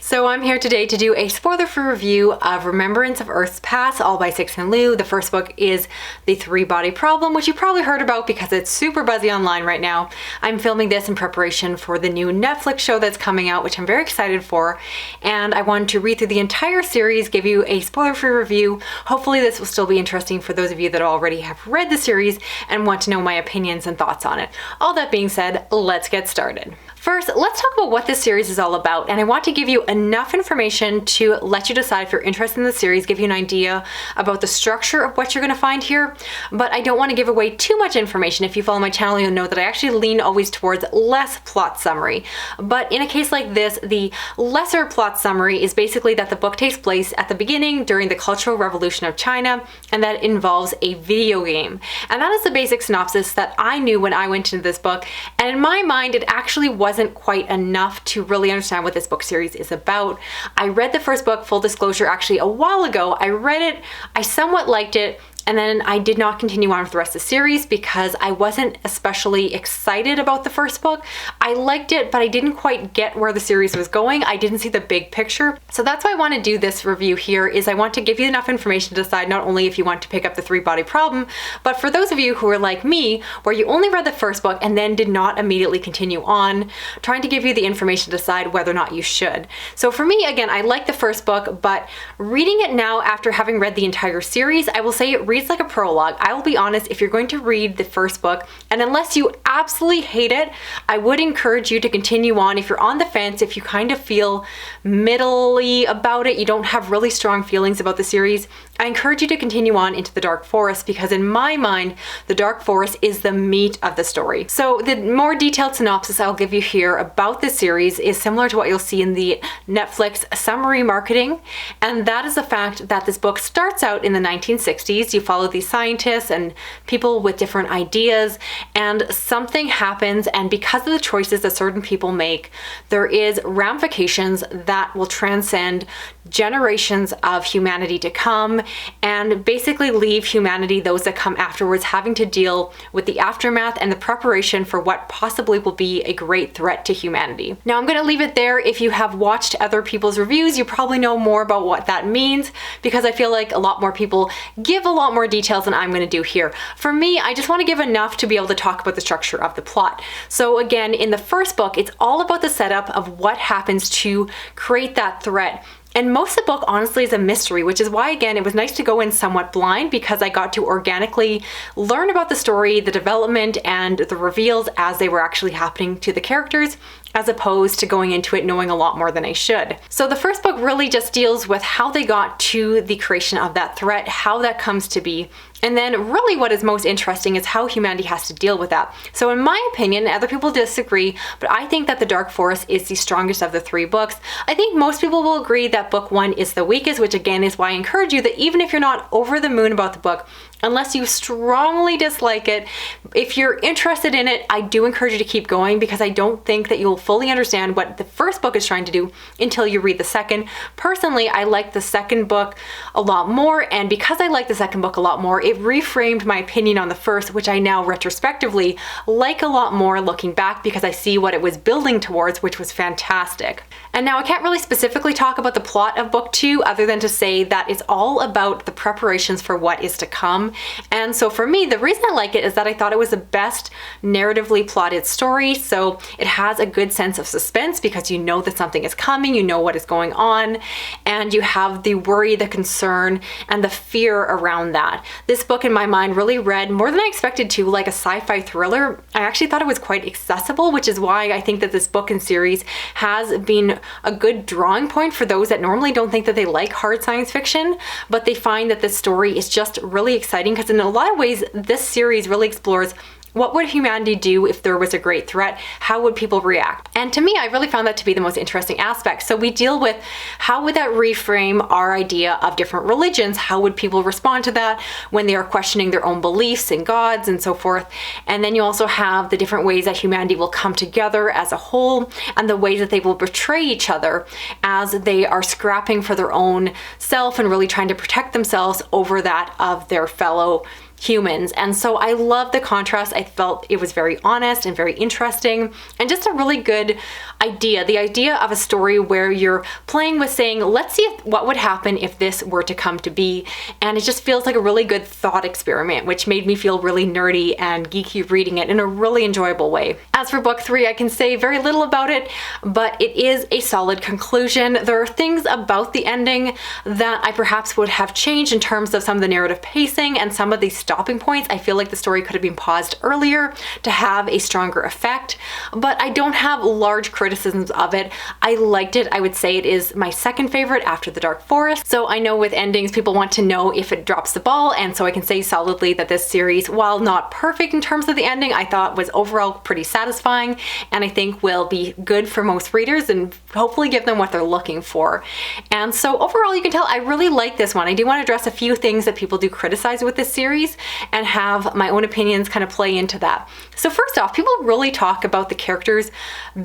So I'm here today to do a spoiler-free review of Remembrance of Earth's Past, all by Cixin Liu. The first book is The Three-Body Problem, which you probably heard about because it's super buzzy online right now. I'm filming this in preparation for the new Netflix show that's coming out, which I'm very excited for. And I wanted to read through the entire series, give you a spoiler-free review. Hopefully this will still be interesting for those of you that already have read the series and want to know my opinions and thoughts on it. All that being said, let's get started. First, let's talk about what this series is all about, and I want to give you enough information to let you decide if you're interested in the series, give you an idea about the structure of what you're going to find here, but I don't want to give away too much information. If you follow my channel, you'll know that I actually lean always towards less plot summary. But in a case like this, the lesser plot summary is basically that the book takes place at the beginning during the Cultural Revolution of China, and that involves a video game. And that is the basic synopsis that I knew when I went into this book, and in my mind, it actually wasn't quite enough to really understand what this book series is about. I read the first book, full disclosure, actually a while ago. I read it, I somewhat liked it, and then I did not continue on with the rest of the series because I wasn't especially excited about the first book. I liked it, but I didn't quite get where the series was going. I didn't see the big picture. So that's why I want to do this review here, is I want to give you enough information to decide not only if you want to pick up The Three-Body Problem, but for those of you who are like me, where you only read the first book and then did not immediately continue on, trying to give you the information to decide whether or not you should. So for me, again, I like the first book, but reading it now after having read the entire series, I will say it reads like a prologue. I will be honest, if you're going to read the first book, and unless you absolutely hate it, I would encourage you to continue on. If you're on the fence, if you kind of feel middly about it, you don't have really strong feelings about the series, I encourage you to continue on into the Dark Forest, because in my mind, the Dark Forest is the meat of the story. So the more detailed synopsis I'll give you here about this series is similar to what you'll see in the Netflix summary marketing, and that is the fact that this book starts out in the 1960s. You follow these scientists and people with different ideas, and something happens, and because of the choices that certain people make, there is ramifications that will transcend generations of humanity to come, and basically leave humanity, those that come afterwards, having to deal with the aftermath and the preparation for what possibly will be a great threat to humanity. Now I'm going to leave it there. If you have watched other people's reviews, you probably know more about what that means, because I feel like a lot more people give a lot more details than I'm going to do here. For me, I just want to give enough to be able to talk about the structure of the plot. So again, in the first book, it's all about the setup of what happens to create that threat. And most of the book, honestly, is a mystery, which is why, again, it was nice to go in somewhat blind, because I got to organically learn about the story, the development, and the reveals as they were actually happening to the characters, as opposed to going into it knowing a lot more than I should. So the first book really just deals with how they got to the creation of that threat, how that comes to be, and then really what is most interesting is how humanity has to deal with that. So in my opinion, other people disagree, but I think that the Dark Forest is the strongest of the three books. I think most people will agree that book one is the weakest, which again is why I encourage you that even if you're not over the moon about the book, unless you strongly dislike it, if you're interested in it, I do encourage you to keep going, because I don't think that you'll fully understand what the first book is trying to do until you read the second. Personally, I like the second book a lot more, and because I like the second book a lot more, it reframed my opinion on the first, which I now retrospectively like a lot more looking back, because I see what it was building towards, which was fantastic. And now I can't really specifically talk about the plot of book two other than to say that it's all about the preparations for what is to come. And so for me, the reason I like it is that I thought it was the best narratively plotted story. So it has a good sense of suspense, because you know that something is coming, you know what is going on, and you have the worry, the concern, and the fear around that. This book in my mind really read more than I expected to, like a sci-fi thriller. I actually thought it was quite accessible, which is why I think that this book and series has been a good drawing point for those that normally don't think that they like hard science fiction, but they find that this story is just really exciting, because in a lot of ways, this series really explores what would humanity do if there was a great threat? How would people react? And to me, I really found that to be the most interesting aspect. So we deal with how would that reframe our idea of different religions? How would people respond to that when they are questioning their own beliefs in gods and so forth? And then you also have the different ways that humanity will come together as a whole, and the ways that they will betray each other as they are scrapping for their own self and really trying to protect themselves over that of their fellow humans. And so I love the contrast. I felt it was very honest and very interesting and just a really good idea. The idea of a story where you're playing with saying, let's see what would happen if this were to come to be. And it just feels like a really good thought experiment, which made me feel really nerdy and geeky reading it in a really enjoyable way. As for book 3, I can say very little about it, but it is a solid conclusion. There are things about the ending that I perhaps would have changed in terms of some of the narrative pacing and some of these stopping points. I feel like the story could have been paused earlier to have a stronger effect, but I don't have large criticisms of it. I liked it. I would say it is my second favorite after The Dark Forest. So I know with endings, people want to know if it drops the ball, and so I can say solidly that this series, while not perfect in terms of the ending, I thought was overall pretty satisfying, and I think will be good for most readers and hopefully give them what they're looking for. And so overall, you can tell I really like this one. I do want to address a few things that people do criticize with this series and have my own opinions kind of play into that. So first off, people really talk about the characters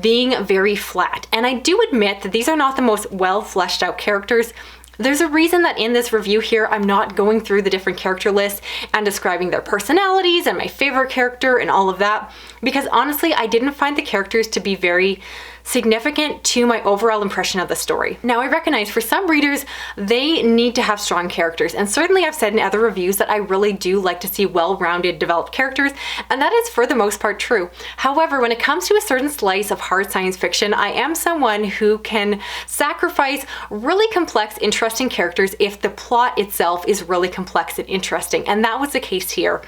being very flat. And I do admit that these are not the most well fleshed out characters. There's a reason that in this review here, I'm not going through the different character lists and describing their personalities and my favorite character and all of that, because honestly, I didn't find the characters to be very significant to my overall impression of the story. Now, I recognize for some readers, they need to have strong characters, and certainly I've said in other reviews that I really do like to see well-rounded, developed characters, and that is for the most part true. However, when it comes to a certain slice of hard science fiction, I am someone who can sacrifice really complex, interesting characters if the plot itself is really complex and interesting, and that was the case here.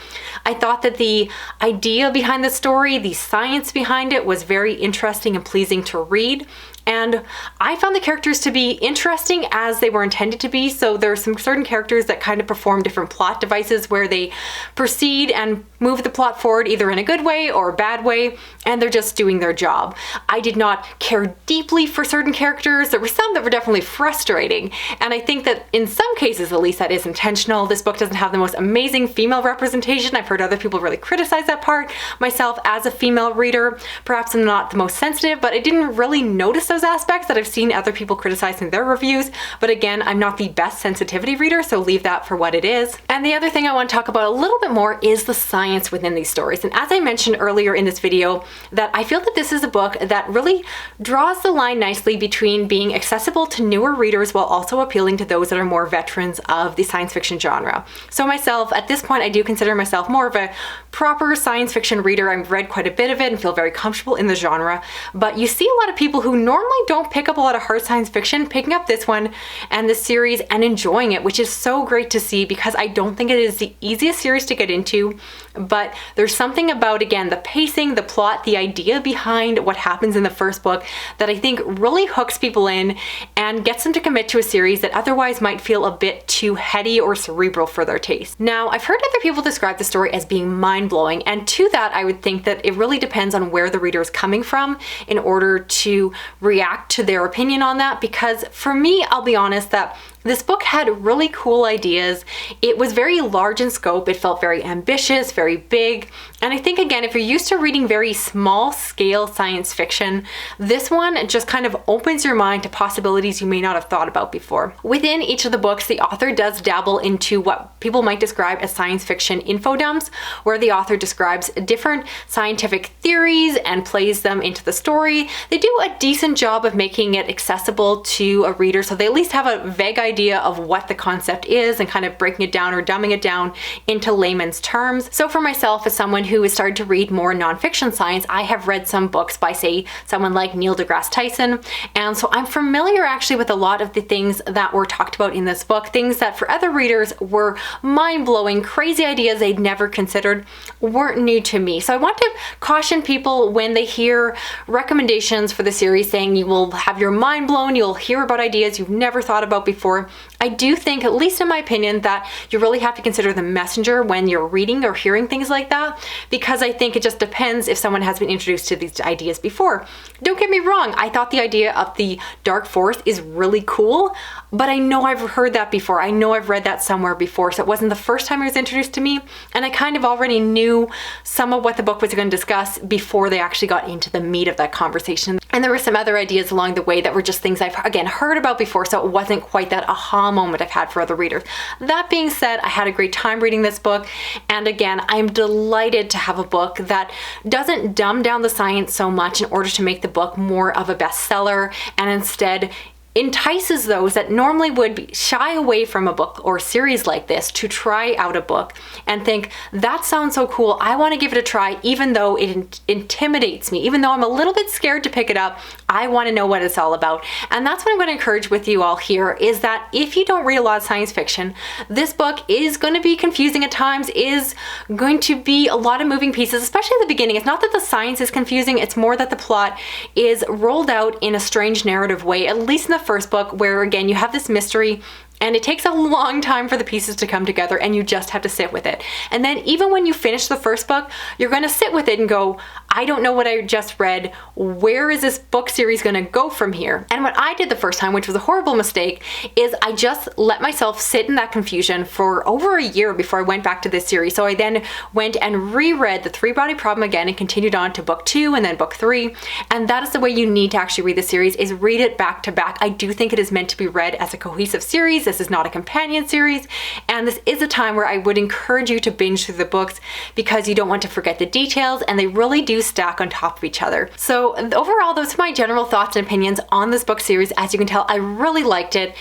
I thought that the idea behind the story, the science behind it, was very interesting and pleasing to read. And I found the characters to be interesting as they were intended to be. So there are some certain characters that kind of perform different plot devices where they proceed and move the plot forward either in a good way or a bad way, and they're just doing their job. I did not care deeply for certain characters. There were some that were definitely frustrating, and I think that in some cases, at least, that is intentional. This book doesn't have the most amazing female representation. I've heard other people really criticize that part. Myself, as a female reader, perhaps I'm not the most sensitive, but I didn't really notice those aspects that I've seen other people criticizing their reviews. But again, I'm not the best sensitivity reader, so leave that for what it is. And the other thing I want to talk about a little bit more is the science within these stories. And as I mentioned earlier in this video, that I feel that this is a book that really draws the line nicely between being accessible to newer readers while also appealing to those that are more veterans of the science fiction genre. So myself, at this point, I do consider myself more of a proper science fiction reader. I've read quite a bit of it and feel very comfortable in the genre, but you see a lot of people who normally don't pick up a lot of hard science fiction picking up this one and this series and enjoying it, which is so great to see, because I don't think it is the easiest series to get into, but there's something about, again, the pacing, the plot, the idea behind what happens in the first book that I think really hooks people in and gets them to commit to a series that otherwise might feel a bit too heady or cerebral for their taste. Now, I've heard other people describe the story as being mind-blowing, and to that I would think that it really depends on where the reader is coming from in order to react to their opinion on that, because for me, I'll be honest that this book had really cool ideas. It was very large in scope. It felt very ambitious, very big. And I think, again, if you're used to reading very small scale science fiction, this one just kind of opens your mind to possibilities you may not have thought about before. Within each of the books, the author does dabble into what people might describe as science fiction info dumps, where the author describes different scientific theories and plays them into the story. They do a decent job of making it accessible to a reader, so they at least have a vague idea of what the concept is and kind of breaking it down or dumbing it down into layman's terms. So for myself, as someone who has started to read more nonfiction science, I have read some books by, say, someone like Neil deGrasse Tyson, and so I'm familiar actually with a lot of the things that were talked about in this book, things that for other readers were mind-blowing, crazy ideas they'd never considered, weren't new to me. So I want to caution people when they hear recommendations for the series saying you will have your mind blown, you'll hear about ideas you've never thought about before. I do think, at least in my opinion, that you really have to consider the messenger when you're reading or hearing hearing things like that, because I think it just depends if someone has been introduced to these ideas before. Don't get me wrong, I thought the idea of the dark forest is really cool, but I know I've heard that before. I know I've read that somewhere before, so it wasn't the first time it was introduced to me, and I kind of already knew some of what the book was going to discuss before they actually got into the meat of that conversation. And there were some other ideas along the way that were just things I've, again, heard about before, so it wasn't quite that aha moment I've had for other readers. That being said, I had a great time reading this book, and again, I'm delighted to have a book that doesn't dumb down the science so much in order to make the book more of a bestseller, and instead entices those that normally would shy away from a book or series like this to try out a book and think, that sounds so cool, I want to give it a try, even though it intimidates me, even though I'm a little bit scared to pick it up. I want to know what it's all about. And that's what I'm going to encourage with you all here, is that if you don't read a lot of science fiction, this book is going to be confusing at times, is going to be a lot of moving pieces, especially at the beginning. It's not that the science is confusing, it's more that the plot is rolled out in a strange narrative way, at least in the first book, where again you have this mystery and it takes a long time for the pieces to come together, and you just have to sit with it. And then even when you finish the first book, you're going to sit with it and go, I don't know what I just read. Where is this book series going to go from here? And what I did the first time, which was a horrible mistake, is I just let myself sit in that confusion for over a year before I went back to this series. So I then went and reread The Three-Body Problem again and continued on to book 2 and then book 3. And that is the way you need to actually read the series, is read it back to back. I do think it is meant to be read as a cohesive series. This is not a companion series, and this is a time where I would encourage you to binge through the books, because you don't want to forget the details, and they really do stack on top of each other. So overall, those are my general thoughts and opinions on this book series. As you can tell, I really liked it.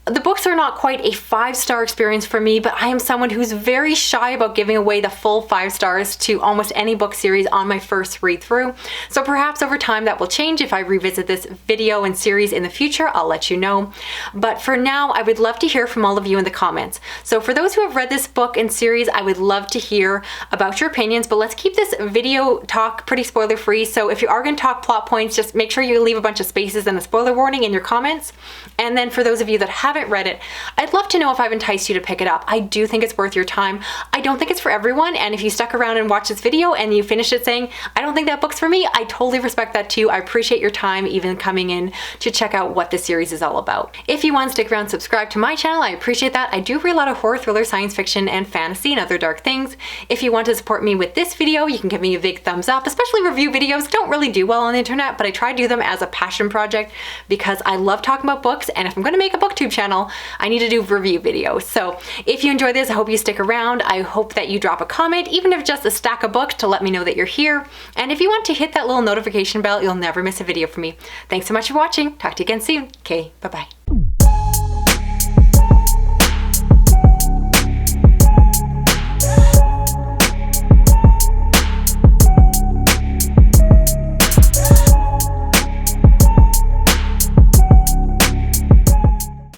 The books are not quite a 5-star experience for me, but I am someone who's very shy about giving away the full 5 stars to almost any book series on my first read through. So perhaps over time that will change. If I revisit this video and series in the future, I'll let you know. But for now, I would love to hear from all of you in the comments. So for those who have read this book and series, I would love to hear about your opinions, but let's keep this video talk pretty spoiler free. So if you are going to talk plot points, just make sure you leave a bunch of spaces and a spoiler warning in your comments. And then for those of you that haven't read it, I'd love to know if I've enticed you to pick it up. I do think it's worth your time. I don't think it's for everyone, and if you stuck around and watched this video and you finished it saying, I don't think that book's for me, I totally respect that too. I appreciate your time even coming in to check out what this series is all about. If you want to stick around and subscribe to my channel, I appreciate that. I do read a lot of horror, thriller, science fiction, and fantasy and other dark things. If you want to support me with this video, you can give me a big thumbs up. Especially review videos don't really do well on the internet, but I try to do them as a passion project because I love talking about books, and if I'm going to make a booktube channel, I need to do review videos. So if you enjoy this, I hope you stick around. I hope that you drop a comment, even if just a stack of books, to let me know that you're here. And if you want to hit that little notification bell, you'll never miss a video from me. Thanks so much for watching. Talk to you again soon. Okay, bye-bye.